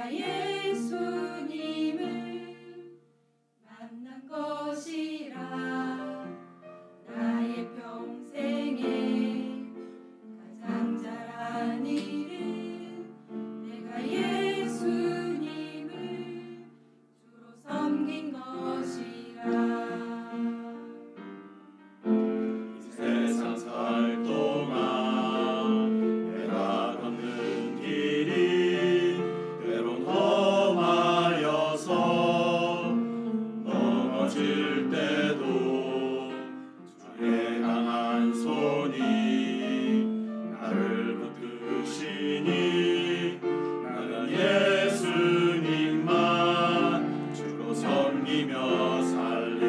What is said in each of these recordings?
내가 예수님을 만난 것이라. 나의 평생에 가장 잘한 일은 내가 예수님을 주로 섬긴 것이라. 세상 살 동안 내가 걷는 길이 때론 험하여서 넘어질 때도 주의 강한 손이 나를 붙드시니 나는 예수님만 주로 섬기며 살리.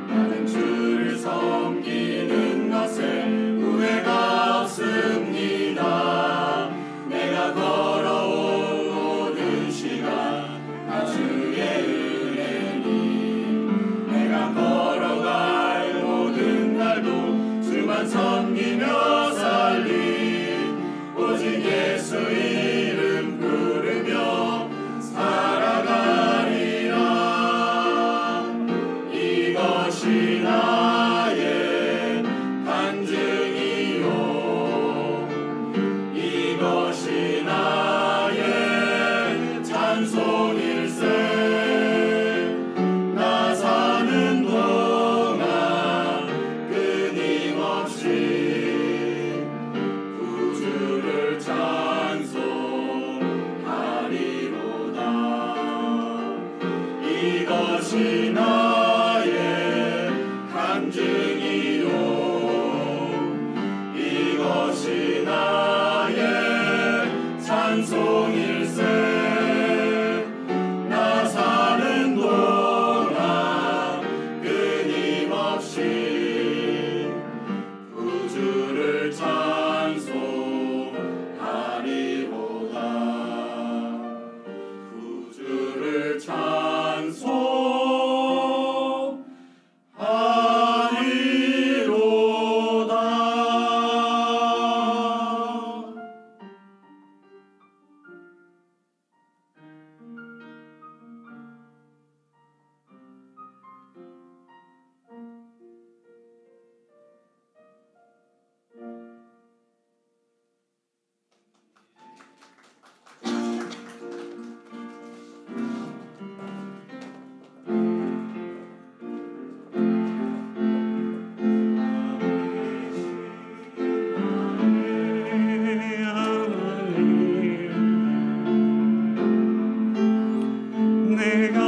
나는 주를 섬기는 것에 후회가 없습니다. 내가 걸어온 모든 시간 다 주의 은혜니 내가 걸어갈 모든 날도 주만 섬기며 살리. 오직 예수 이름 부르며 살아가리라. 이것이 나의 간증이요 이것이 나의 찬송일세. 나 사는 동안 끊임없이 구주를 찬송하리로다. 이것이 나의 간증이요 이것이 나의 찬송일세. 나 사는 동안 끊임없이 구주를 찬송하리로다. 구주를 찬송하리로다. 내가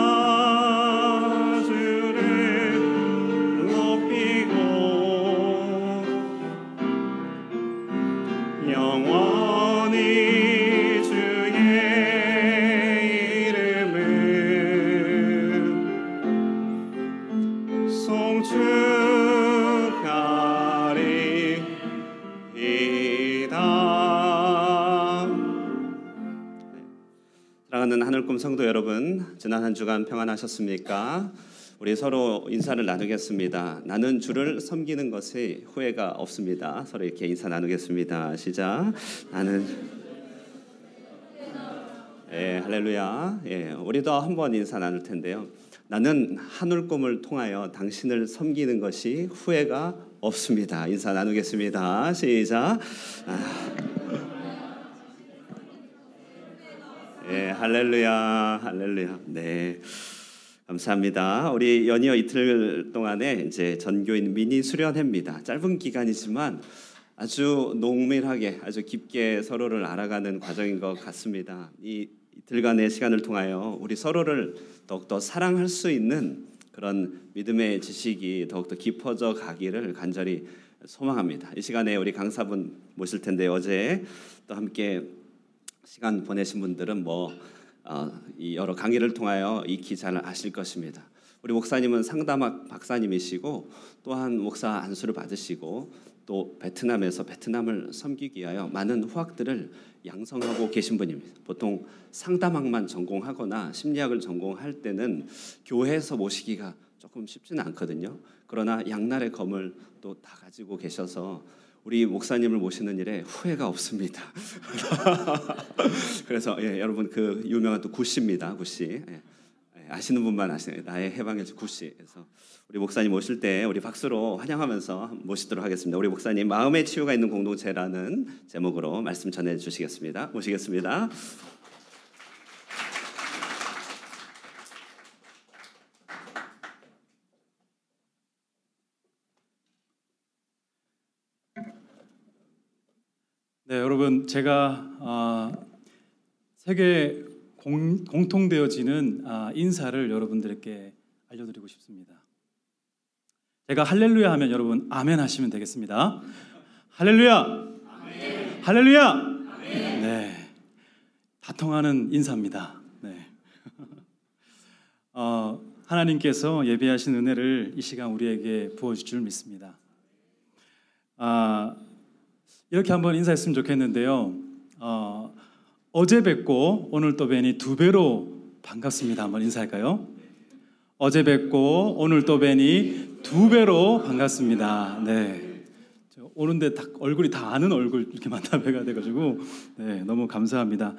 주를 높이고 영원히 주의 이름을 송축하리이다. 사랑하는 하늘꿈 성도 여러분, 지난 한 주간 평안하셨습니까? 우리 서로 인사를 나누겠습니다. 나는 주를 섬기는 것에 후회가 없습니다. 서로 이렇게 인사 나누겠습니다. 시작. 나는 할렐루야. 우리도 한번 인사 나눌 텐데요. 나는 하늘꿈을 통하여 당신을 섬기는 것이 후회가 없습니다. 인사 나누겠습니다. 시작. 할렐루야, 할렐루야. 네, 감사합니다. 우리 연이어 이틀 동안에 이제 전교인 미니 수련회입니다. 짧은 기간이지만 아주 농밀하게, 아주 깊게 서로를 알아가는 과정인 것 같습니다. 이 이틀간의 시간을 통하여 우리 서로를 더욱더 사랑할 수 있는 그런 믿음의 지식이 더욱더 깊어져 가기를 간절히 소망합니다. 이 시간에 우리 강사분 모실 텐데 어제 또 함께 시간 보내신 분들은 이 여러 강의를 통하여 익히 잘 아실 것입니다. 우리 목사님은 상담학 박사님이시고 또한 목사 안수를 받으시고 또 베트남에서 베트남을 섬기기 위하여 많은 후학들을 양성하고 계신 분입니다. 보통 상담학만 전공하거나 심리학을 전공할 때는 교회에서 모시기가 조금 쉽지는 않거든요. 그러나 양날의 검을 또 다 가지고 계셔서 우리 목사님을 모시는 일에 후회가 없습니다. 그래서 여러분 그 유명한 또 구씨입니다. 구씨. 아시는 분만 아시네요. 나의 해방일주 구씨. 그래서 우리 목사님 모실 때 우리 박수로 환영하면서 모시도록 하겠습니다. 우리 목사님 마음의 치유가 있는 공동체라는 제목으로 말씀 전해 주시겠습니다. 모시겠습니다. 네, 여러분 제가 세계 공통되어지는 인사를 여러분들께 알려드리고 싶습니다. 제가 할렐루야 하면 여러분 아멘 하시면 되겠습니다. 할렐루야! 아멘. 할렐루야! 아멘. 네, 다 통하는 인사입니다. 네. 하나님께서 예비하신 은혜를 이 시간 우리에게 부어줄 줄 믿습니다. 이렇게 한번 인사했으면 좋겠는데요. 어제 뵙고 오늘 또 뵈니 두 배로 반갑습니다. 한번 인사할까요? 어제 뵙고 오늘 또 뵈니 두 배로 반갑습니다. 네, 오는데 얼굴이 다 아는 얼굴 이렇게 만나 뵈가 돼가지고 네, 너무 감사합니다.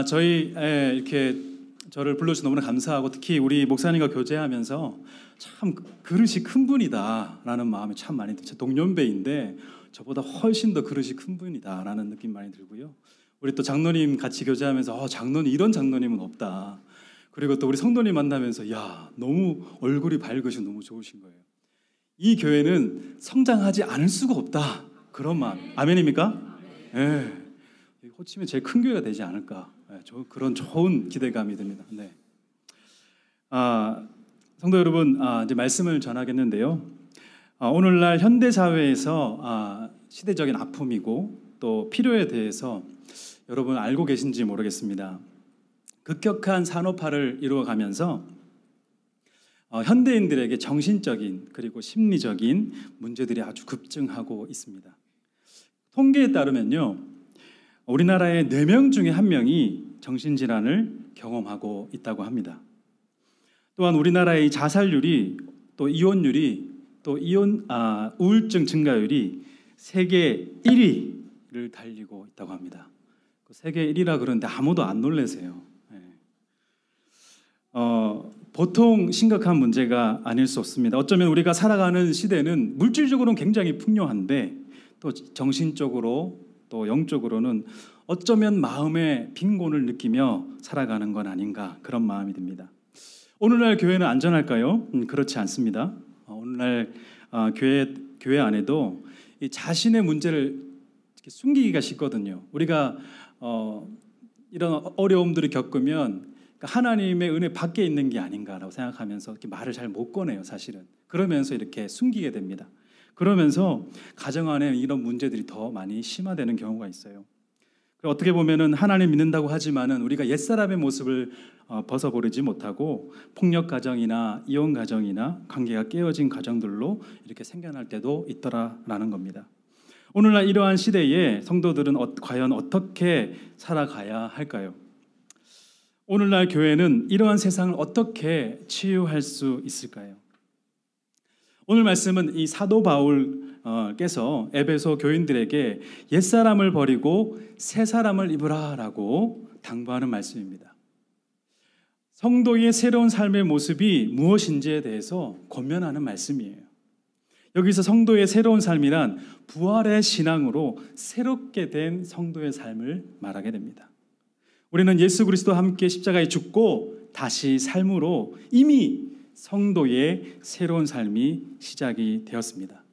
저희 이렇게 저를 불러주셔서 너무나 감사하고 특히 우리 목사님과 교제하면서 참 그릇이 큰 분이다라는 마음이 참 많이 들어요. 동년배인데 저보다 훨씬 더 그릇이 큰 분이다라는 느낌 많이 들고요. 우리 또 장로님 같이 교제하면서 장로님 이런 장로님은 없다. 그리고 또 우리 성도님 만나면서 야 너무 얼굴이 밝으시고 너무 좋으신 거예요. 이 교회는 성장하지 않을 수가 없다. 그런 마음. 아멘입니까? 네. 호치민 제일 큰 교회가 되지 않을까. 네, 그런 좋은 기대감이 듭니다. 네. 성도 여러분, 이제 말씀을 전하겠는데요. 오늘날 현대 사회에서 시대적인 아픔이고 또 필요에 대해서 여러분 알고 계신지 모르겠습니다. 급격한 산업화를 이루어가면서 현대인들에게 정신적인 그리고 심리적인 문제들이 아주 급증하고 있습니다. 통계에 따르면요, 우리나라의 4명 중에 1명이 정신질환을 경험하고 있다고 합니다. 또한 우리나라의 자살률이 또 이혼율이 또 우울증 증가율이 세계 1위를 달리고 있다고 합니다. 세계 1위라 그러는데 아무도 안 놀라세요. 보통 심각한 문제가 아닐 수 없습니다. 어쩌면 우리가 살아가는 시대는 물질적으로는 굉장히 풍요한데 또 정신적으로 또 영적으로는 어쩌면 마음의 빈곤을 느끼며 살아가는 건 아닌가 그런 마음이 듭니다. 오늘날 교회는 안전할까요? 그렇지 않습니다. 오늘날 교회 안에도 이 자신의 문제를 숨기기가 쉽거든요. 우리가 이런 어려움들을 겪으면 하나님의 은혜 밖에 있는 게 아닌가라고 생각하면서 이렇게 말을 잘 못 꺼내요, 사실은. 그러면서 이렇게 숨기게 됩니다. 그러면서 가정 안에 이런 문제들이 더 많이 심화되는 경우가 있어요. 어떻게 보면은 하나님 믿는다고 하지만은 우리가 옛사람의 모습을 벗어버리지 못하고 폭력 가정이나 이혼 가정이나 관계가 깨어진 가정들로 이렇게 생겨날 때도 있더라라는 겁니다. 오늘날 이러한 시대에 성도들은 과연 어떻게 살아가야 할까요? 오늘날 교회는 이러한 세상을 어떻게 치유할 수 있을까요? 오늘 말씀은 이 사도 바울께서 에베소 교인들에게 옛사람을 버리고 새사람을 입으라라고 당부하는 말씀입니다. 성도의 새로운 삶의 모습이 무엇인지에 대해서 권면하는 말씀이에요. 여기서 성도의 새로운 삶이란 부활의 신앙으로 새롭게 된 성도의 삶을 말하게 됩니다. 우리는 예수 그리스도와 함께 십자가에 죽고 다시 삶으로 이미 성도의 새로운 삶이 시작이 되었습니다.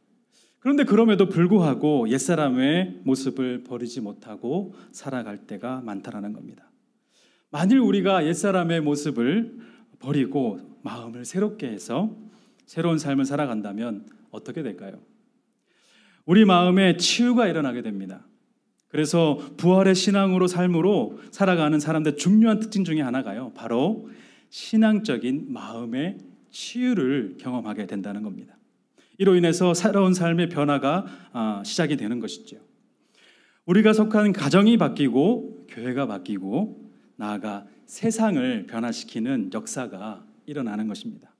그런데 그럼에도 불구하고 옛사람의 모습을 버리지 못하고 살아갈 때가 많다라는 겁니다. 만일 우리가 옛사람의 모습을 버리고 마음을 새롭게 해서 새로운 삶을 살아간다면 어떻게 될까요? 우리 마음에 치유가 일어나게 됩니다. 그래서 부활의 신앙으로 삶으로 살아가는 사람들의 중요한 특징 중에 하나가요, 바로 신앙적인 마음의 치유를 경험하게 된다는 겁니다. 이로 인해서 새로운 삶의 변화가 시작이 되는 것이죠. 우리가 속한 가정이 바뀌고 교회가 바뀌고 나아가 세상을 변화시키는 역사가 일어나는 것입니다.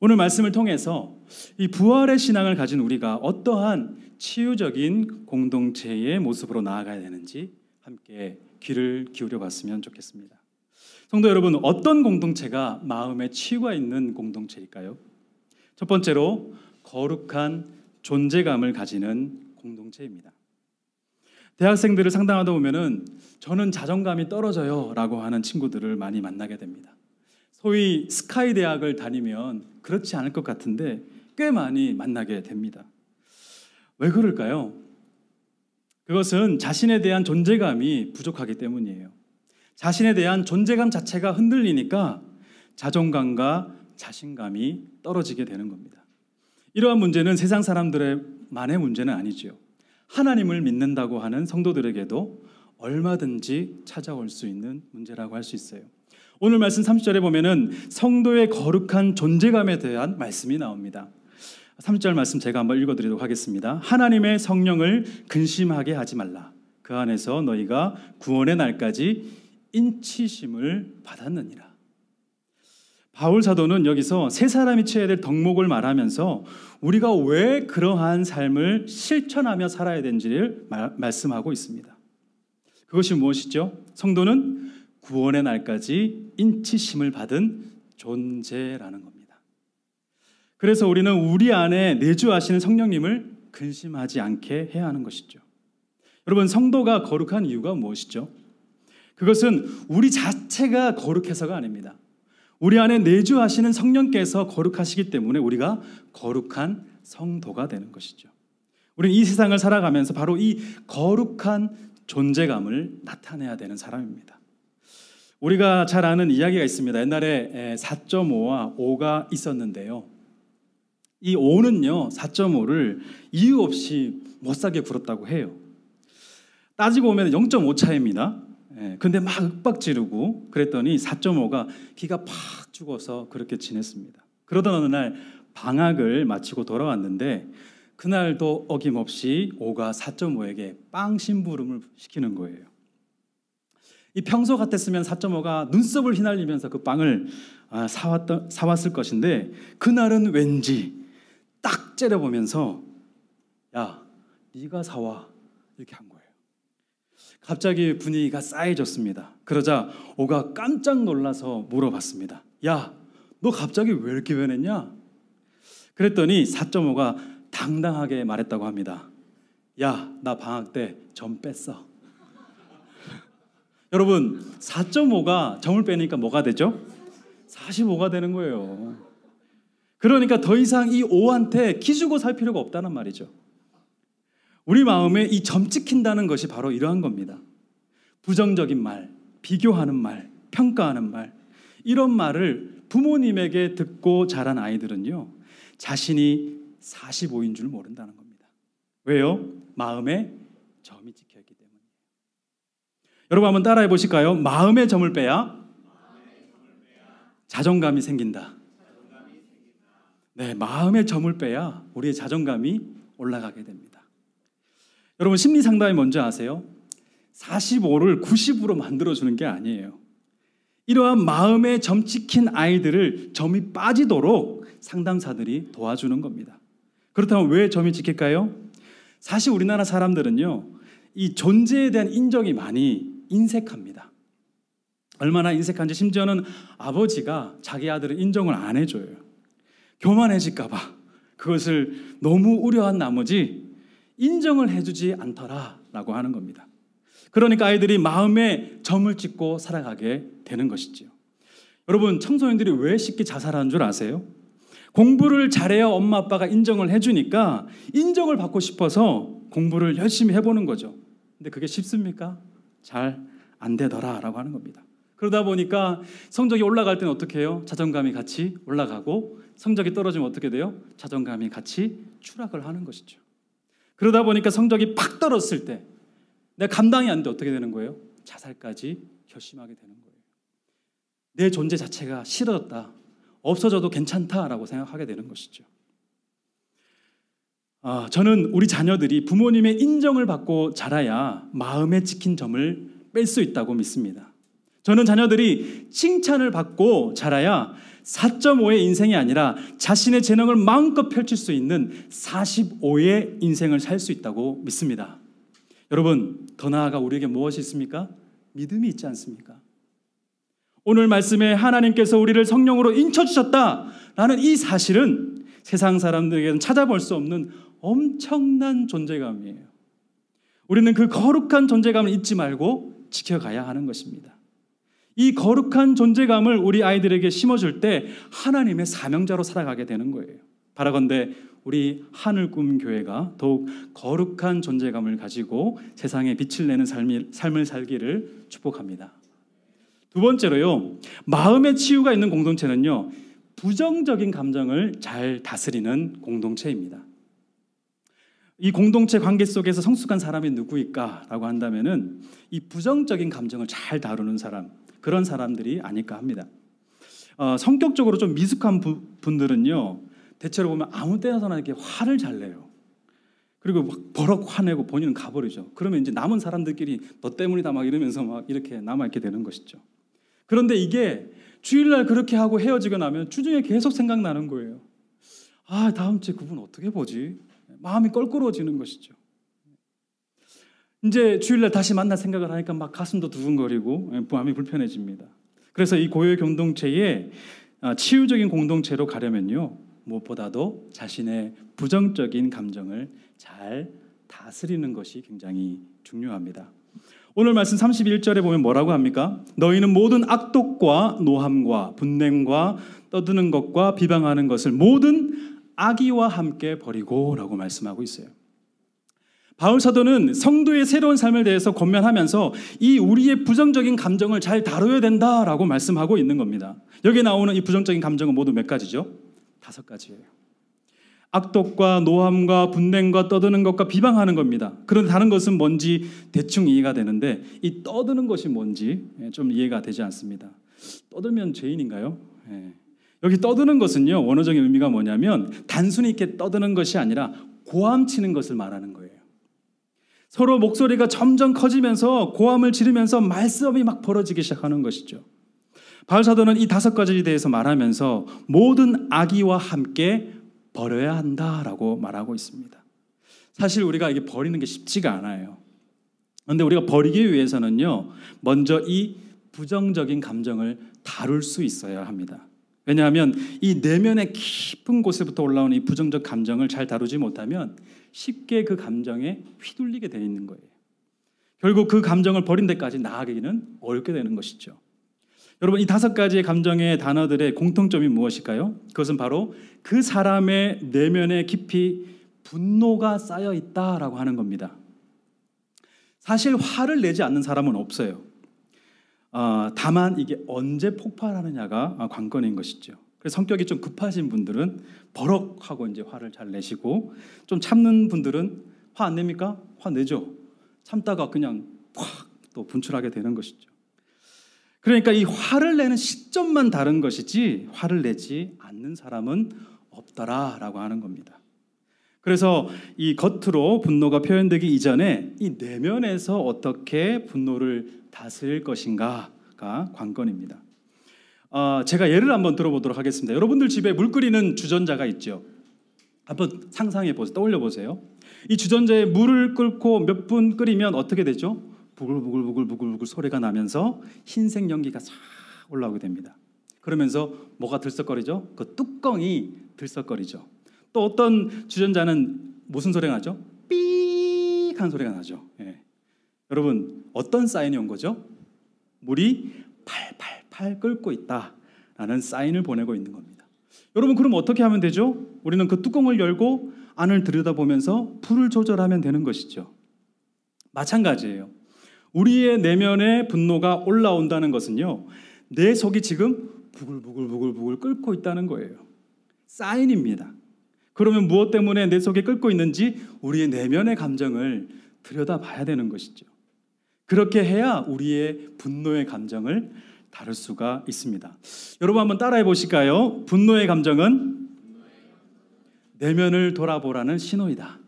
오늘 말씀을 통해서 이 부활의 신앙을 가진 우리가 어떠한 치유적인 공동체의 모습으로 나아가야 되는지 함께 귀를 기울여 봤으면 좋겠습니다. 성도 여러분, 어떤 공동체가 마음의 치유가 있는 공동체일까요? 첫 번째로 거룩한 존재감을 가지는 공동체입니다. 대학생들을 상담하다 보면은 저는 자존감이 떨어져요 라고 하는 친구들을 많이 만나게 됩니다. 소위 스카이 대학을 다니면 그렇지 않을 것 같은데 꽤 많이 만나게 됩니다. 왜 그럴까요? 그것은 자신에 대한 존재감이 부족하기 때문이에요. 자신에 대한 존재감 자체가 흔들리니까 자존감과 자신감이 떨어지게 되는 겁니다. 이러한 문제는 세상 사람들만의 문제는 아니죠. 하나님을 믿는다고 하는 성도들에게도 얼마든지 찾아올 수 있는 문제라고 할 수 있어요. 오늘 말씀 30절에 보면은 성도의 거룩한 존재감에 대한 말씀이 나옵니다. 30절 말씀 제가 한번 읽어드리도록 하겠습니다. 하나님의 성령을 근심하게 하지 말라. 그 안에서 너희가 구원의 날까지 인치심을 받았느니라. 바울 사도는 여기서 세 사람이 취해야 될 덕목을 말하면서 우리가 왜 그러한 삶을 실천하며 살아야 되는지를 말씀하고 있습니다. 그것이 무엇이죠? 성도는 구원의 날까지 인치심을 받은 존재라는 겁니다. 그래서 우리는 우리 안에 내주하시는 성령님을 근심하지 않게 해야 하는 것이죠. 여러분, 성도가 거룩한 이유가 무엇이죠? 그것은 우리 자체가 거룩해서가 아닙니다. 우리 안에 내주하시는 성령께서 거룩하시기 때문에 우리가 거룩한 성도가 되는 것이죠. 우리는 이 세상을 살아가면서 바로 이 거룩한 존재감을 나타내야 되는 사람입니다. 우리가 잘 아는 이야기가 있습니다. 옛날에 4.5와 5가 있었는데요. 이 5는요, 4.5를 이유 없이 못사게 굴었다고 해요. 따지고 보면 0.5 차이입니다. 근데 막 윽박 지르고 그랬더니 4.5가 기가 팍 죽어서 그렇게 지냈습니다. 그러던 어느 날 방학을 마치고 돌아왔는데 그날도 어김없이 5가 4.5에게 빵 심부름을 시키는 거예요. 이 평소 같았으면 4.5가 눈썹을 휘날리면서 그 빵을 사왔을 것인데 그날은 왠지 딱 째려보면서 야, 네가 사와 이렇게 한 거예요. 갑자기 분위기가 싸해졌습니다. 그러자 5가 깜짝 놀라서 물어봤습니다. 야, 너 갑자기 왜 이렇게 변했냐? 그랬더니 4.5가 당당하게 말했다고 합니다. 야, 나 방학 때 점 뺐어. 여러분, 4.5가 점을 빼니까 뭐가 되죠? 45가 되는 거예요. 그러니까 더 이상 이 5한테 기죽어 살 필요가 없다는 말이죠. 우리 마음에 이 점 찍힌다는 것이 바로 이러한 겁니다. 부정적인 말, 비교하는 말, 평가하는 말, 이런 말을 부모님에게 듣고 자란 아이들은요, 자신이 45인 줄 모른다는 겁니다. 왜요? 마음에 점이 찍혀있기 때문이에요. 여러분 한번 따라해 보실까요? 마음에 점을 빼야 자존감이 생긴다. 네, 마음에 점을 빼야 우리의 자존감이 올라가게 됩니다. 여러분, 심리 상담이 뭔지 아세요? 45를 90으로 만들어주는 게 아니에요. 이러한 마음에 점 찍힌 아이들을 점이 빠지도록 상담사들이 도와주는 겁니다. 그렇다면 왜 점이 찍힐까요? 사실 우리나라 사람들은요, 이 존재에 대한 인정이 많이 인색합니다. 얼마나 인색한지 심지어는 아버지가 자기 아들을 인정을 안 해줘요. 교만해질까 봐 그것을 너무 우려한 나머지 인정을 해주지 않더라라고 하는 겁니다. 그러니까 아이들이 마음에 점을 찍고 살아가게 되는 것이죠. 여러분, 청소년들이 왜 쉽게 자살하는 줄 아세요? 공부를 잘해야 엄마 아빠가 인정을 해주니까 인정을 받고 싶어서 공부를 열심히 해보는 거죠. 근데 그게 쉽습니까? 잘 안 되더라라고 하는 겁니다. 그러다 보니까 성적이 올라갈 때는 어떻게 해요? 자존감이 같이 올라가고, 성적이 떨어지면 어떻게 돼요? 자존감이 같이 추락을 하는 것이죠. 그러다 보니까 성적이 팍 떨어졌을 때 내가 감당이 안 돼 어떻게 되는 거예요? 자살까지 결심하게 되는 거예요. 내 존재 자체가 싫어졌다, 없어져도 괜찮다라고 생각하게 되는 것이죠. 저는 우리 자녀들이 부모님의 인정을 받고 자라야 마음에 찍힌 점을 뺄 수 있다고 믿습니다. 저는 자녀들이 칭찬을 받고 자라야 4.5의 인생이 아니라 자신의 재능을 마음껏 펼칠 수 있는 45의 인생을 살 수 있다고 믿습니다. 여러분, 더 나아가 우리에게 무엇이 있습니까? 믿음이 있지 않습니까? 오늘 말씀에 하나님께서 우리를 성령으로 인쳐주셨다라는 이 사실은 세상 사람들에게는 찾아볼 수 없는 엄청난 존재감이에요. 우리는 그 거룩한 존재감을 잊지 말고 지켜가야 하는 것입니다. 이 거룩한 존재감을 우리 아이들에게 심어줄 때 하나님의 사명자로 살아가게 되는 거예요. 바라건대 우리 하늘꿈 교회가 더욱 거룩한 존재감을 가지고 세상에 빛을 내는 삶을 살기를 축복합니다. 두 번째로요, 마음의 치유가 있는 공동체는요, 부정적인 감정을 잘 다스리는 공동체입니다. 이 공동체 관계 속에서 성숙한 사람이 누구일까라고 한다면은 이 부정적인 감정을 잘 다루는 사람, 그런 사람들이 아닐까 합니다. 성격적으로 좀 미숙한 분들은요, 대체로 보면 아무 때나서나 이렇게 화를 잘 내요. 그리고 막 버럭 화내고 본인은 가버리죠. 그러면 이제 남은 사람들끼리 너 때문이다 막 이러면서 막 이렇게 남아있게 되는 것이죠. 그런데 이게 주일날 그렇게 하고 헤어지고 나면 주중에 계속 생각나는 거예요. 아, 다음 주에 그분 어떻게 보지? 마음이 껄끄러워지는 것이죠. 이제 주일날 다시 만날 생각을 하니까 막 가슴도 두근거리고 마음이 불편해집니다. 그래서 이 고요 공동체에 치유적인 공동체로 가려면요, 무엇보다도 자신의 부정적인 감정을 잘 다스리는 것이 굉장히 중요합니다. 오늘 말씀 31절에 보면 뭐라고 합니까? 너희는 모든 악독과 노함과 분냄과 떠드는 것과 비방하는 것을 모든 악의와 함께 버리고 라고 말씀하고 있어요. 바울 사도는 성도의 새로운 삶을 대해서 권면하면서 이 우리의 부정적인 감정을 잘 다뤄야 된다라고 말씀하고 있는 겁니다. 여기 나오는 이 부정적인 감정은 모두 몇 가지죠? 5가지예요. 악독과 노함과 분냄과 떠드는 것과 비방하는 겁니다. 그런데 다른 것은 뭔지 대충 이해가 되는데 이 떠드는 것이 뭔지 좀 이해가 되지 않습니다. 떠들면 죄인인가요? 여기 떠드는 것은요, 원어적인 의미가 뭐냐면 단순히 이렇게 떠드는 것이 아니라 고함치는 것을 말하는 거예요. 서로 목소리가 점점 커지면서 고함을 지르면서 말싸움이 막 벌어지기 시작하는 것이죠. 바울 사도는 이 5가지에 대해서 말하면서 모든 악의와 함께 버려야 한다라고 말하고 있습니다. 사실 우리가 이게 버리는 게 쉽지가 않아요. 그런데 우리가 버리기 위해서는요, 먼저 이 부정적인 감정을 다룰 수 있어야 합니다. 왜냐하면 이 내면의 깊은 곳에부터 올라오는 이 부정적 감정을 잘 다루지 못하면 쉽게 그 감정에 휘둘리게 되어 있는 거예요. 결국 그 감정을 버린 데까지 나아가기는 어렵게 되는 것이죠. 여러분, 이 5가지의 감정의 단어들의 공통점이 무엇일까요? 그것은 바로 그 사람의 내면에 깊이 분노가 쌓여 있다라고 하는 겁니다. 사실 화를 내지 않는 사람은 없어요. 다만 이게 언제 폭발하느냐가 관건인 것이죠. 그래서 성격이 좀 급하신 분들은 버럭하고 이제 화를 잘 내시고, 좀 참는 분들은 화 안 냅니까? 화 내죠. 참다가 그냥 확 또 분출하게 되는 것이죠. 그러니까 이 화를 내는 시점만 다른 것이지 화를 내지 않는 사람은 없더라라고 하는 겁니다. 그래서 이 겉으로 분노가 표현되기 이전에 이 내면에서 어떻게 분노를 다스릴 것인가가 관건입니다. 제가 예를 한번 들어보도록 하겠습니다. 여러분들 집에 물 끓이는 주전자가 있죠. 한번 상상해 보세요. 떠올려 보세요. 이 주전자에 물을 끓고 몇 분 끓이면 어떻게 되죠? 부글부글 소리가 나면서 흰색 연기가 싹 올라오게 됩니다. 그러면서 뭐가 들썩거리죠? 그 뚜껑이 들썩거리죠. 또 어떤 주전자는 무슨 소리가 나죠? 삐익 하는 소리가 나죠. 여러분, 어떤 사인이 온 거죠? 물이 팔팔팔 끓고 있다라는 사인을 보내고 있는 겁니다. 여러분, 그럼 어떻게 하면 되죠? 우리는 그 뚜껑을 열고 안을 들여다보면서 불을 조절하면 되는 것이죠. 마찬가지예요. 우리의 내면에 분노가 올라온다는 것은요, 내 속이 지금 부글부글 끓고 있다는 거예요. 사인입니다. 그러면 무엇 때문에 내 속에 끓고 있는지 우리의 내면의 감정을 들여다봐야 되는 것이죠. 그렇게 해야 우리의 분노의 감정을 다룰 수가 있습니다. 여러분 한번 따라해 보실까요? 분노의 감정은 내면을 돌아보라는 신호이다.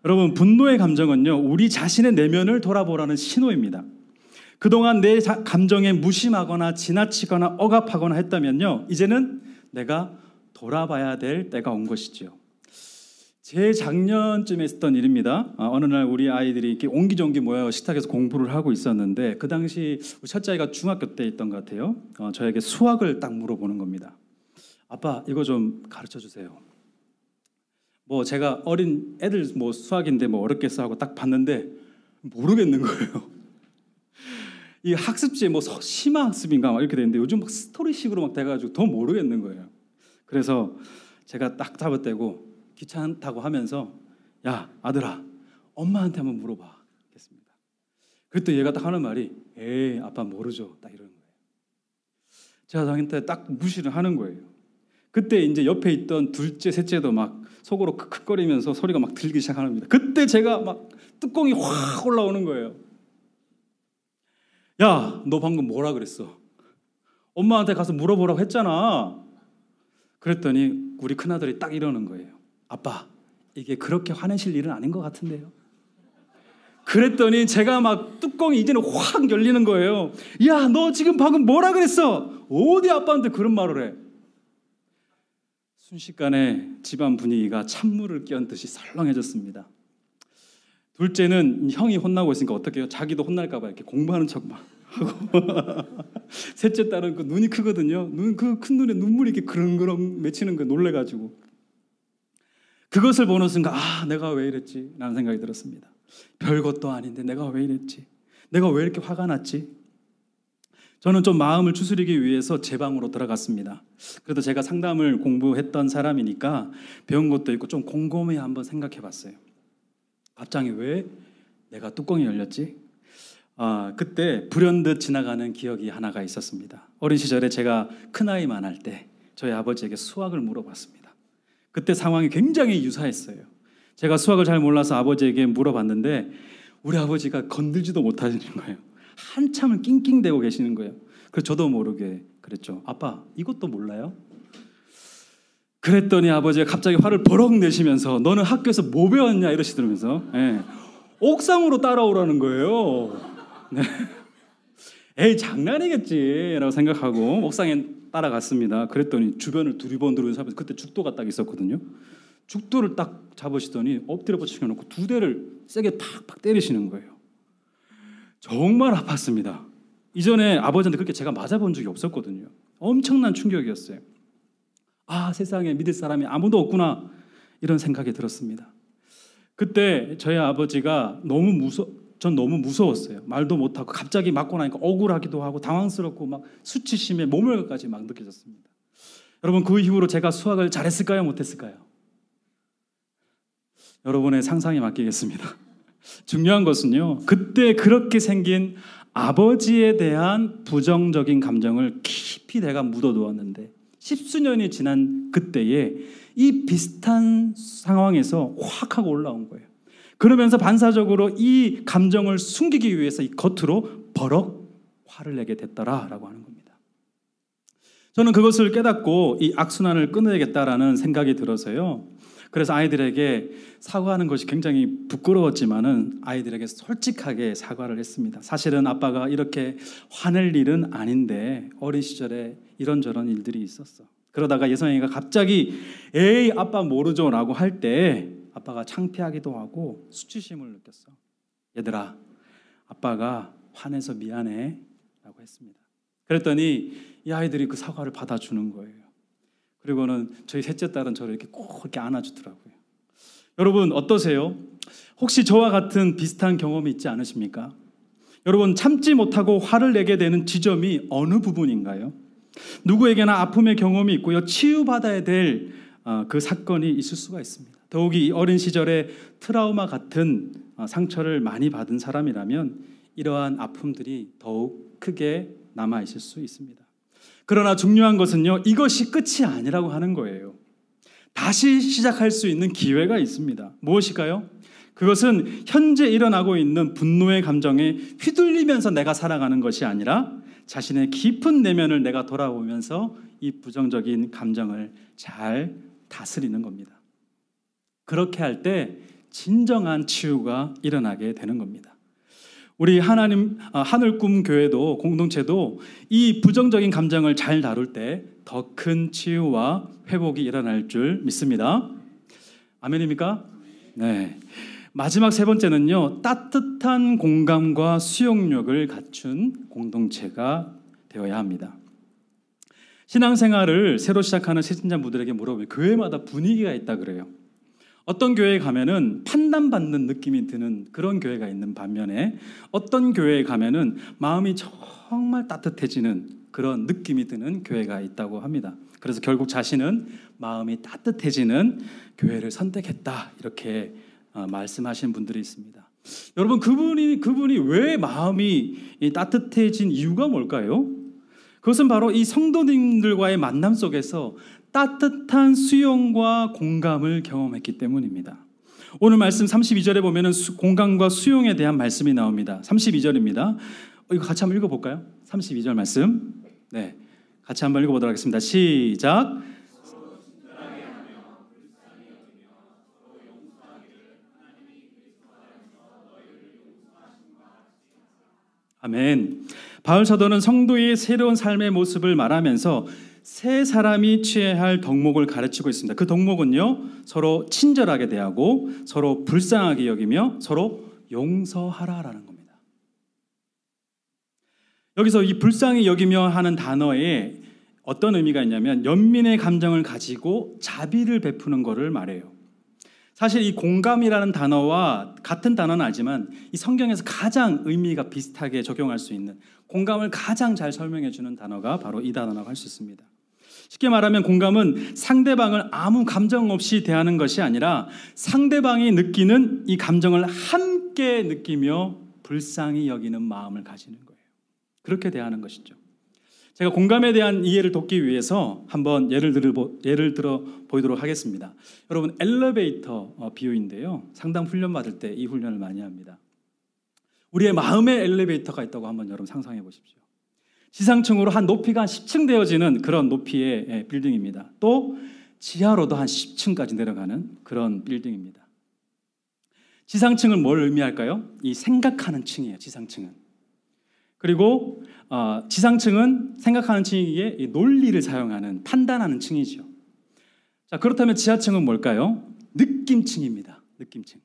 여러분, 분노의 감정은요, 우리 자신의 내면을 돌아보라는 신호입니다. 그동안 내 감정에 무심하거나 지나치거나 억압하거나 했다면요, 이제는 내가 돌아봐야 될 때가 온 것이죠. 재작년쯤에 있었던 일입니다. 어느 날 우리 아이들이 이렇게 옹기종기 모여 식탁에서 공부를 하고 있었는데, 그 당시 우리 첫째 아이가 중학교 때 있던 것 같아요. 저에게 수학을 딱 물어보는 겁니다. 아빠, 이거 좀 가르쳐 주세요. 뭐 제가 어린 애들 뭐 수학인데 뭐 어렵겠어 하고 딱 봤는데 모르겠는 거예요. 이 학습지에 뭐 심화 학습인가 막 이렇게 되는데 요즘 막 스토리식으로 막 돼가지고 더 모르겠는 거예요. 그래서 제가 딱 잡아떼고 귀찮다고 하면서, 야 아들아, 엄마한테 한번 물어봐 겠습니다. 그랬더니 얘가 딱 하는 말이, 에이 아빠 모르죠, 딱 이러는 거예요. 제가 자기한테 딱 무시를 하는 거예요. 그때 이제 옆에 있던 둘째, 셋째도 막 속으로 크크거리면서 소리가 막 들기 시작하는 겁니다. 그때 제가 막 뚜껑이 확 올라오는 거예요. 야, 너 방금 뭐라 그랬어? 엄마한테 가서 물어보라고 했잖아. 그랬더니 우리 큰아들이 딱 이러는 거예요. 아빠, 이게 그렇게 화내실 일은 아닌 것 같은데요. 그랬더니 제가 막 뚜껑이 이제는 확 열리는 거예요. 야, 너 지금 방금 뭐라 그랬어? 어디 아빠한테 그런 말을 해? 순식간에 집안 분위기가 찬물을 끼얹 듯이 설렁해졌습니다. 둘째는 형이 혼나고 있으니까 어떡해요? 자기도 혼날까 봐 이렇게 공부하는 척 막 하고 셋째 딸은 그 눈이 크거든요. 그 큰 눈에 눈물이 이렇게 그렁그렁 맺히는 거 놀래가지고, 그것을 보는 순간 내가 왜 이랬지? 라는 생각이 들었습니다. 별것도 아닌데 내가 왜 이랬지? 내가 왜 이렇게 화가 났지? 저는 좀 마음을 추스리기 위해서 제 방으로 들어갔습니다. 그래도 제가 상담을 공부했던 사람이니까 배운 것도 있고 좀 곰곰이 한번 생각해 봤어요. 갑자기 왜 내가 뚜껑이 열렸지? 그때 불현듯 지나가는 기억이 하나가 있었습니다. 어린 시절에 제가 큰아이만 할 때 저희 아버지에게 수학을 물어봤습니다. 그때 상황이 굉장히 유사했어요. 제가 수학을 잘 몰라서 아버지에게 물어봤는데 우리 아버지가 건들지도 못하시는 거예요. 한참을 낑낑대고 계시는 거예요. 그래서 저도 모르게 그랬죠. 아빠, 이것도 몰라요? 그랬더니 아버지가 갑자기 화를 버럭 내시면서, 너는 학교에서 뭐 배웠냐 이러시더면서 옥상으로 따라오라는 거예요. 네. 에이 장난이겠지 라고 생각하고 옥상에 따라갔습니다. 그랬더니 주변을 두리번두리번 살면서, 그때 죽도가 딱 있었거든요. 죽도를 딱 잡으시더니 엎드려 뻗치셔놓고 두 대를 세게 팍팍 때리시는 거예요. 정말 아팠습니다. 이전에 아버지한테 그렇게 제가 맞아본 적이 없었거든요. 엄청난 충격이었어요. 세상에 믿을 사람이 아무도 없구나, 이런 생각이 들었습니다. 그때 저희 아버지가 전 너무 무서웠어요. 말도 못하고 갑자기 맞고 나니까 억울하기도 하고 당황스럽고 막 수치심에 모멸감까지 막 느껴졌습니다. 여러분, 그 이후로 제가 수학을 잘했을까요? 못했을까요? 여러분의 상상에 맡기겠습니다. 중요한 것은요, 그때 그렇게 생긴 아버지에 대한 부정적인 감정을 깊이 내가 묻어두었는데 10수년이 지난 그때에 이 비슷한 상황에서 확 하고 올라온 거예요. 그러면서 반사적으로 이 감정을 숨기기 위해서 이 겉으로 버럭 화를 내게 됐더라라고 하는 겁니다. 저는 그것을 깨닫고 이 악순환을 끊어야겠다라는 생각이 들어서요, 그래서 아이들에게 사과하는 것이 굉장히 부끄러웠지만은 아이들에게 솔직하게 사과를 했습니다. 사실은 아빠가 이렇게 화낼 일은 아닌데 어린 시절에 이런저런 일들이 있었어. 그러다가 예성이가 갑자기 에이 아빠 모르죠 라고 할 때 아빠가 창피하기도 하고 수치심을 느꼈어. 얘들아, 아빠가 화내서 미안해 라고 했습니다. 그랬더니 이 아이들이 그 사과를 받아주는 거예요. 그리고는 저희 셋째 딸은 저를 이렇게 꼭 이렇게 안아주더라고요. 여러분 어떠세요? 혹시 저와 같은 비슷한 경험이 있지 않으십니까? 여러분, 참지 못하고 화를 내게 되는 지점이 어느 부분인가요? 누구에게나 아픔의 경험이 있고요, 치유받아야 될 그 사건이 있을 수가 있습니다. 더욱이 어린 시절에 트라우마 같은 상처를 많이 받은 사람이라면 이러한 아픔들이 더욱 크게 남아있을 수 있습니다. 그러나 중요한 것은요, 이것이 끝이 아니라고 하는 거예요. 다시 시작할 수 있는 기회가 있습니다. 무엇일까요? 그것은 현재 일어나고 있는 분노의 감정에 휘둘리면서 내가 살아가는 것이 아니라 자신의 깊은 내면을 내가 돌아보면서 이 부정적인 감정을 잘 다스리는 겁니다. 그렇게 할 때 진정한 치유가 일어나게 되는 겁니다. 우리 하늘꿈 교회도 공동체도 이 부정적인 감정을 잘 다룰 때 더 큰 치유와 회복이 일어날 줄 믿습니다. 아멘입니까? 네. 마지막 세 번째는요, 따뜻한 공감과 수용력을 갖춘 공동체가 되어야 합니다. 신앙생활을 새로 시작하는 새신자분들에게 물어보면 교회마다 분위기가 있다 그래요. 어떤 교회에 가면은 판단받는 느낌이 드는 그런 교회가 있는 반면에 어떤 교회에 가면은 마음이 정말 따뜻해지는 그런 느낌이 드는 교회가 있다고 합니다. 그래서 결국 자신은 마음이 따뜻해지는 교회를 선택했다 이렇게 말씀하시는 분들이 있습니다. 여러분, 그분이 왜 마음이 따뜻해진 이유가 뭘까요? 그것은 바로 이 성도님들과의 만남 속에서 따뜻한 수용과 공감을 경험했기 때문입니다. 오늘 말씀 32절에 보면은 공감과 수용에 대한 말씀이 나옵니다. 32절입니다. 이거 같이 한번 읽어볼까요? 32절 말씀. 네, 같이 한번 읽어보도록 하겠습니다. 시작. 아멘. 바울 사도는 성도의 새로운 삶의 모습을 말하면서 세 사람이 취해야 할 덕목을 가르치고 있습니다. 그 덕목은요, 서로 친절하게 대하고 서로 불쌍하게 여기며 서로 용서하라라는 겁니다. 여기서 이 불쌍히 여기며 하는 단어에 어떤 의미가 있냐면 연민의 감정을 가지고 자비를 베푸는 것을 말해요. 사실 이 공감이라는 단어와 같은 단어는 아니지만 이 성경에서 가장 의미가 비슷하게 적용할 수 있는, 공감을 가장 잘 설명해 주는 단어가 바로 이 단어라고 할 수 있습니다. 쉽게 말하면 공감은 상대방을 아무 감정 없이 대하는 것이 아니라 상대방이 느끼는 이 감정을 함께 느끼며 불쌍히 여기는 마음을 가지는 거예요. 그렇게 대하는 것이죠. 제가 공감에 대한 이해를 돕기 위해서 한번 예를 들어 보이도록 하겠습니다. 여러분, 엘리베이터 비유인데요. 상담 훈련 받을 때 이 훈련을 많이 합니다. 우리의 마음의 엘리베이터가 있다고 한번 여러분 상상해 보십시오. 지상층으로 한 높이가 한 10층 되어지는 그런 높이의 빌딩입니다. 또 지하로도 한 10층까지 내려가는 그런 빌딩입니다. 지상층은 뭘 의미할까요? 이 생각하는 층이에요. 지상층은. 그리고 지상층은 생각하는 층이기에 이 논리를 사용하는, 판단하는 층이죠. 자, 그렇다면 지하층은 뭘까요? 느낌층입니다. 느낌층.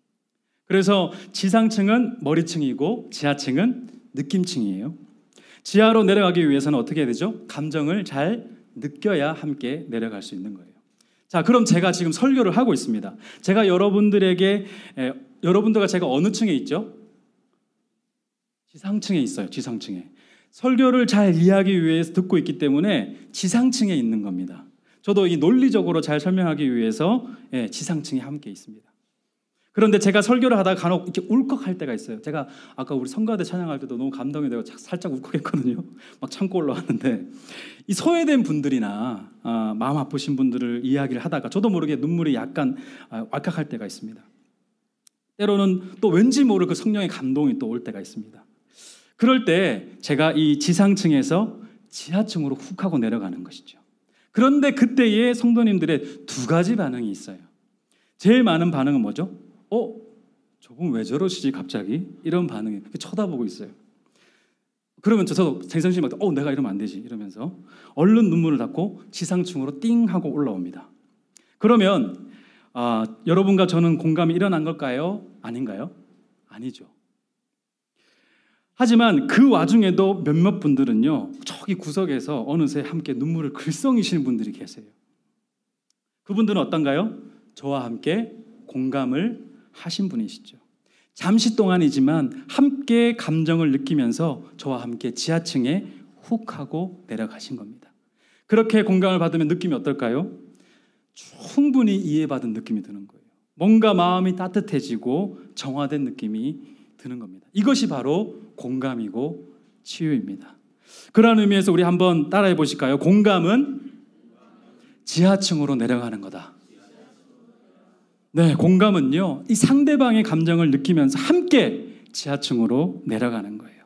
그래서 지상층은 머리층이고 지하층은 느낌층이에요. 지하로 내려가기 위해서는 어떻게 해야 되죠? 감정을 잘 느껴야 함께 내려갈 수 있는 거예요. 자, 그럼 제가 지금 설교를 하고 있습니다. 제가 여러분들과 제가 어느 층에 있죠? 지상층에 있어요. 지상층에. 설교를 잘 이해하기 위해서 듣고 있기 때문에 지상층에 있는 겁니다. 저도 이 논리적으로 잘 설명하기 위해서 지상층에 함께 있습니다. 그런데 제가 설교를 하다가 간혹 이렇게 울컥할 때가 있어요. 제가 아까 우리 성가대 찬양할 때도 너무 감동이 되고 살짝 울컥했거든요. 막 참고 올라왔는데 이 소외된 분들이나 마음 아프신 분들을 이야기를 하다가 저도 모르게 눈물이 약간 왈칵할 때가 있습니다. 때로는 또 왠지 모를 그 성령의 감동이 또 올 때가 있습니다. 그럴 때 제가 이 지상층에서 지하층으로 훅 하고 내려가는 것이죠. 그런데 그때의 성도님들의 두 가지 반응이 있어요. 제일 많은 반응은 뭐죠? 저분 왜 저러시지 갑자기? 이런 반응이 쳐다보고 있어요. 그러면 저도 생선심할 때 내가 이러면 안 되지 이러면서 얼른 눈물을 닦고 지상층으로 띵 하고 올라옵니다. 그러면 여러분과 저는 공감이 일어난 걸까요? 아닌가요? 아니죠. 하지만 그 와중에도 몇몇 분들은요, 저기 구석에서 어느새 함께 눈물을 글썽이시는 분들이 계세요. 그분들은 어떤가요? 저와 함께 공감을 하신 분이시죠. 잠시 동안이지만 함께 감정을 느끼면서 저와 함께 지하층에 훅 하고 내려가신 겁니다. 그렇게 공감을 받으면 느낌이 어떨까요? 충분히 이해받은 느낌이 드는 거예요. 뭔가 마음이 따뜻해지고 정화된 느낌이 드는 겁니다. 이것이 바로 공감이고 치유입니다. 그런 의미에서 우리 한번 따라해 보실까요? 공감은 지하층으로 내려가는 거다. 네, 공감은요, 이 상대방의 감정을 느끼면서 함께 지하층으로 내려가는 거예요.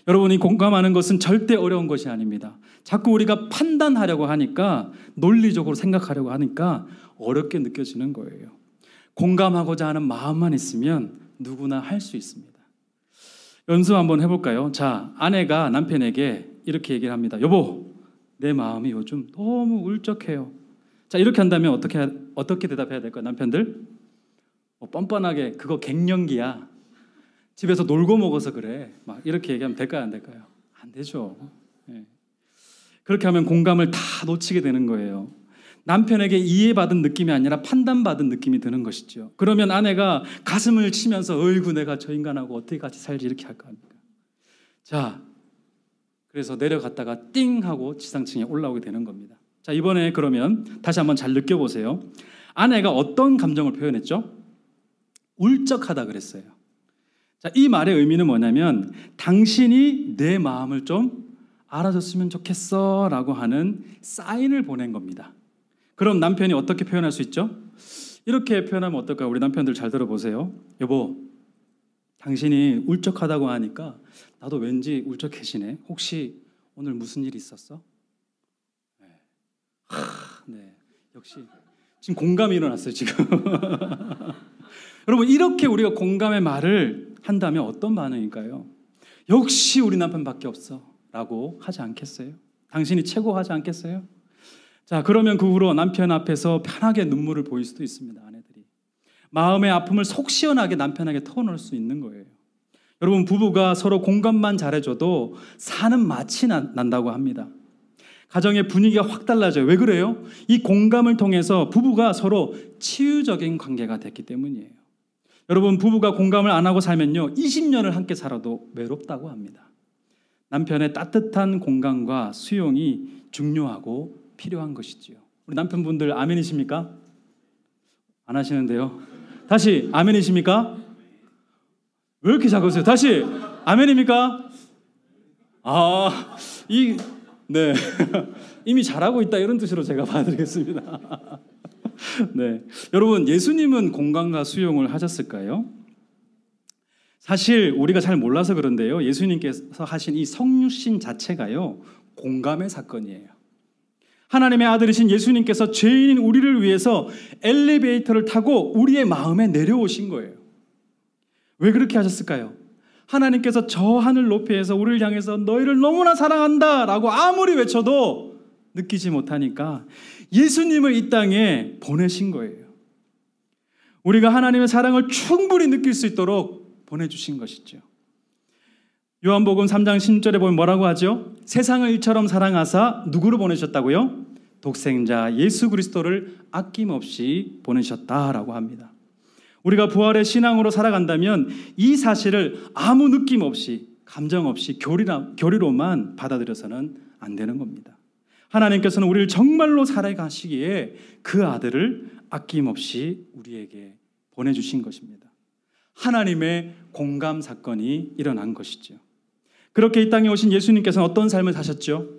여러분이 공감하는 것은 절대 어려운 것이 아닙니다. 자꾸 우리가 판단하려고 하니까, 논리적으로 생각하려고 하니까 어렵게 느껴지는 거예요. 공감하고자 하는 마음만 있으면 누구나 할 수 있습니다. 연습 한번 해볼까요? 자, 아내가 남편에게 이렇게 얘기를 합니다. 여보, 내 마음이 요즘 너무 울적해요. 자, 이렇게 한다면 어떻게 대답해야 될까요? 남편들? 뻔뻔하게 그거 갱년기야. 집에서 놀고 먹어서 그래. 막 이렇게 얘기하면 될까요? 안 될까요? 안 되죠. 네. 그렇게 하면 공감을 다 놓치게 되는 거예요. 남편에게 이해받은 느낌이 아니라 판단받은 느낌이 드는 것이죠. 그러면 아내가 가슴을 치면서 어이구 내가 저 인간하고 어떻게 같이 살지 이렇게 할 거 아닙니까? 자, 그래서 내려갔다가 띵 하고 지상층에 올라오게 되는 겁니다. 자, 이번에 그러면 다시 한번 잘 느껴보세요. 아내가 어떤 감정을 표현했죠? 울적하다 그랬어요. 자, 이 말의 의미는 뭐냐면 당신이 내 마음을 좀 알아줬으면 좋겠어 라고 하는 사인을 보낸 겁니다. 그럼 남편이 어떻게 표현할 수 있죠? 이렇게 표현하면 어떨까요? 우리 남편들 잘 들어보세요. 여보, 당신이 울적하다고 하니까 나도 왠지 울적해지네. 혹시 오늘 무슨 일 있었어? 네. 네. 역시 지금 공감이 일어났어요 지금. 여러분, 이렇게 우리가 공감의 말을 한다면 어떤 반응일까요? 역시 우리 남편밖에 없어 라고 하지 않겠어요? 당신이 최고 하지 않겠어요? 자, 그러면 그 후로 남편 앞에서 편하게 눈물을 보일 수도 있습니다. 아내들이 마음의 아픔을 속 시원하게 남편에게 터놓을 수 있는 거예요. 여러분, 부부가 서로 공감만 잘해줘도 사는 맛이 난다고 합니다. 가정의 분위기가 확 달라져요. 왜 그래요? 이 공감을 통해서 부부가 서로 치유적인 관계가 됐기 때문이에요. 여러분, 부부가 공감을 안 하고 살면요 20년을 함께 살아도 외롭다고 합니다. 남편의 따뜻한 공감과 수용이 중요하고 필요한 것이지요. 우리 남편분들 아멘이십니까? 안 하시는데요. 다시 아멘이십니까? 왜 이렇게 작으세요? 다시 아멘입니까? 네. 이미 잘하고 있다 이런 뜻으로 제가 봐드리겠습니다. 네. 여러분, 예수님은 공감과 수용을 하셨을까요? 사실 우리가 잘 몰라서 그런데요, 예수님께서 하신 이 성육신 자체가요 공감의 사건이에요. 하나님의 아들이신 예수님께서 죄인인 우리를 위해서 엘리베이터를 타고 우리의 마음에 내려오신 거예요. 왜 그렇게 하셨을까요? 하나님께서 저 하늘 높이에서 우리를 향해서 너희를 너무나 사랑한다 라고 아무리 외쳐도 느끼지 못하니까 예수님을 이 땅에 보내신 거예요. 우리가 하나님의 사랑을 충분히 느낄 수 있도록 보내주신 것이죠. 요한복음 3장 16절에 보면 뭐라고 하죠? 세상을 이처럼 사랑하사 누구를 보내셨다고요? 독생자 예수 그리스도를 아낌없이 보내셨다라고 합니다. 우리가 부활의 신앙으로 살아간다면 이 사실을 아무 느낌 없이, 감정 없이 교리로만 받아들여서는 안 되는 겁니다. 하나님께서는 우리를 정말로 살아가시기에 그 아들을 아낌없이 우리에게 보내주신 것입니다. 하나님의 공감 사건이 일어난 것이죠. 그렇게 이 땅에 오신 예수님께서는 어떤 삶을 사셨죠?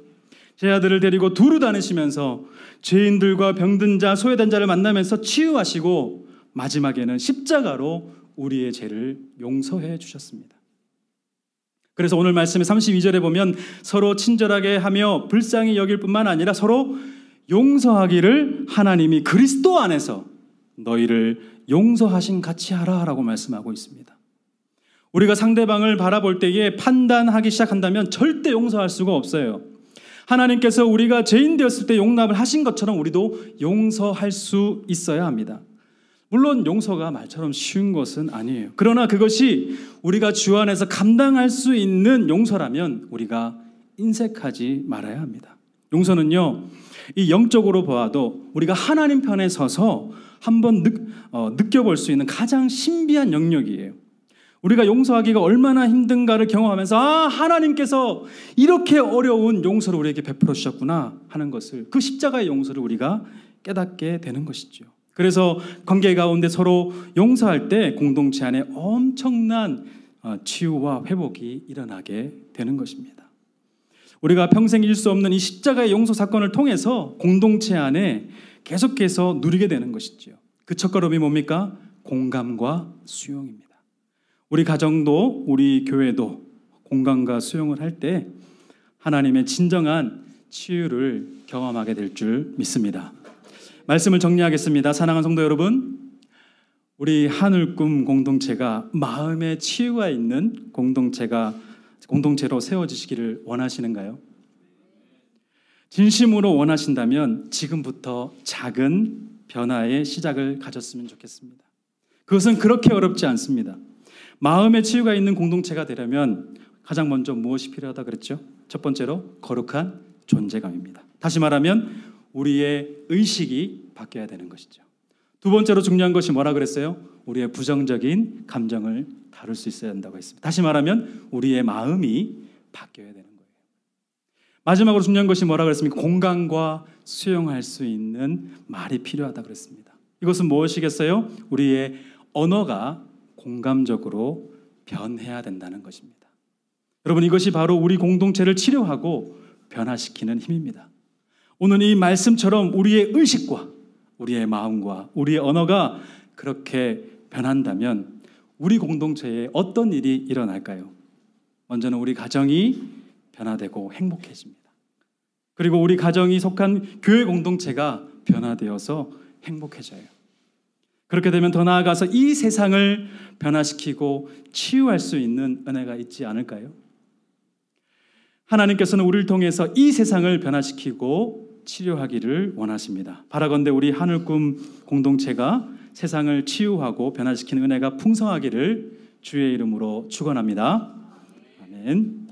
제 아들을 데리고 두루 다니시면서 죄인들과 병든 자, 소외된 자를 만나면서 치유하시고 마지막에는 십자가로 우리의 죄를 용서해 주셨습니다. 그래서 오늘 말씀의 32절에 보면 서로 친절하게 하며 불쌍히 여길 뿐만 아니라 서로 용서하기를 하나님이 그리스도 안에서 너희를 용서하신 같이 하라 라고 말씀하고 있습니다. 우리가 상대방을 바라볼 때에 판단하기 시작한다면 절대 용서할 수가 없어요. 하나님께서 우리가 죄인 되었을 때 용납을 하신 것처럼 우리도 용서할 수 있어야 합니다. 물론 용서가 말처럼 쉬운 것은 아니에요. 그러나 그것이 우리가 주 안에서 감당할 수 있는 용서라면 우리가 인색하지 말아야 합니다. 용서는요, 이 영적으로 보아도 우리가 하나님 편에 서서 한번 느껴볼 수 있는 가장 신비한 영역이에요. 우리가 용서하기가 얼마나 힘든가를 경험하면서 하나님께서 이렇게 어려운 용서를 우리에게 베풀어 주셨구나 하는 것을, 그 십자가의 용서를 우리가 깨닫게 되는 것이죠. 그래서 관계 가운데 서로 용서할 때 공동체 안에 엄청난 치유와 회복이 일어나게 되는 것입니다. 우리가 평생 잊을 수 없는 이 십자가의 용서 사건을 통해서 공동체 안에 계속해서 누리게 되는 것이죠. 그 첫걸음이 뭡니까? 공감과 수용입니다. 우리 가정도 우리 교회도 공감과 수용을 할 때 하나님의 진정한 치유를 경험하게 될 줄 믿습니다. 말씀을 정리하겠습니다. 사랑하는 성도 여러분, 우리 하늘꿈 공동체가 마음의 치유가 있는 공동체로 세워지시기를 원하시는가요? 진심으로 원하신다면 지금부터 작은 변화의 시작을 가졌으면 좋겠습니다. 그것은 그렇게 어렵지 않습니다. 마음의 치유가 있는 공동체가 되려면 가장 먼저 무엇이 필요하다 그랬죠? 첫 번째로 거룩한 존재감입니다. 다시 말하면 우리의 의식이 바뀌어야 되는 것이죠. 두 번째로 중요한 것이 뭐라 그랬어요? 우리의 부정적인 감정을 다룰 수 있어야 한다고 했습니다. 다시 말하면 우리의 마음이 바뀌어야 되는 거예요. 마지막으로 중요한 것이 뭐라 그랬습니까? 공감과 수용할 수 있는 말이 필요하다 그랬습니다. 이것은 무엇이겠어요? 우리의 언어가 공감적으로 변해야 된다는 것입니다. 여러분, 이것이 바로 우리 공동체를 치료하고 변화시키는 힘입니다. 오늘 이 말씀처럼 우리의 의식과 우리의 마음과 우리의 언어가 그렇게 변한다면 우리 공동체에 어떤 일이 일어날까요? 먼저는 우리 가정이 변화되고 행복해집니다. 그리고 우리 가정이 속한 교회 공동체가 변화되어서 행복해져요. 그렇게 되면 더 나아가서 이 세상을 변화시키고 치유할 수 있는 은혜가 있지 않을까요? 하나님께서는 우리를 통해서 이 세상을 변화시키고 치료하기를 원하십니다. 바라건대 우리 하늘꿈 공동체가 세상을 치유하고 변화시키는 은혜가 풍성하기를 주의 이름으로 축원합니다. 아멘.